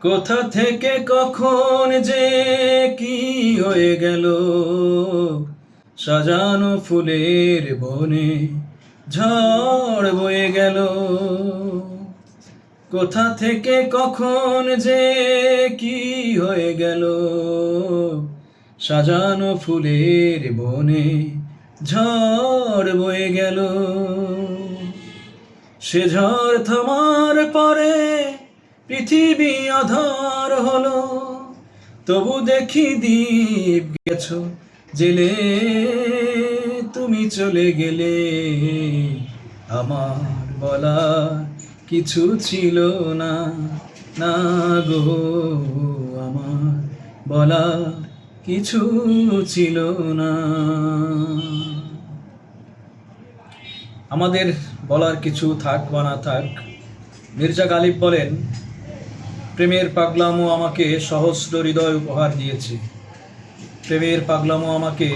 কোথা থেকে কখন যে কি হয়ে গেল, সাজানো ফুলের বনে ঝড় বয়ে গেল। কোথা থেকে কখন যে কি হয়ে গেল, সাজানো ফুলের বনে ঝড় বয়ে গেল। সে ঝড় থামার পরে পৃথিবী আধার হলো, তবু দেখি দ্বীপ গেছো জেলে, তুমি চলে গেলে। আমার বলার কিছু ছিল না, না গো, আমার বলার কিছু ছিল না। আমাদের বলার কিছু থাক বা না থাক, মির্জা গালিব বলেন, প্রেমের পাগলামো আমাকে সহস্র হৃদয় উপহার দিয়েছে। প্রেমের পাগলামো আমাকে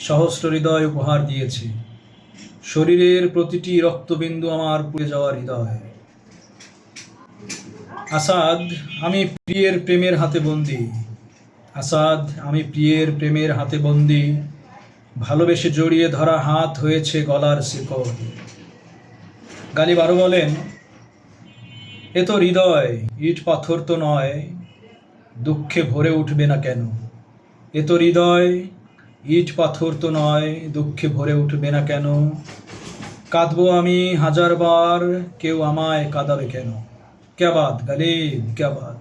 সহস্র হৃদয় উপহার দিয়েছে। শরীরের প্রতিটি রক্তবিন্দু আমার পুড়ে যাওয়া হৃদয়। আসাদ, আমি প্রিয়ের প্রেমের হাতে বন্দি। আসাদ, আমি প্রিয়ের প্রেমের হাতে বন্দি। ভালোবেসে জড়িয়ে ধরা হাত হয়েছে গলার শিকল। গালিব আরো বলেন, এ তো হৃদয়, ইট পাথর তো নয়, দুঃখে ভরে উঠবে না কেন। এ তো হৃদয়, ইট পাথর তো নয়, দুঃখে ভরে উঠবে না কেন। কাঁদবো আমি হাজারবার, কেউ আমায় কাঁদাবে কেন। ক্যা বাত গালিব, ক্যা বাত।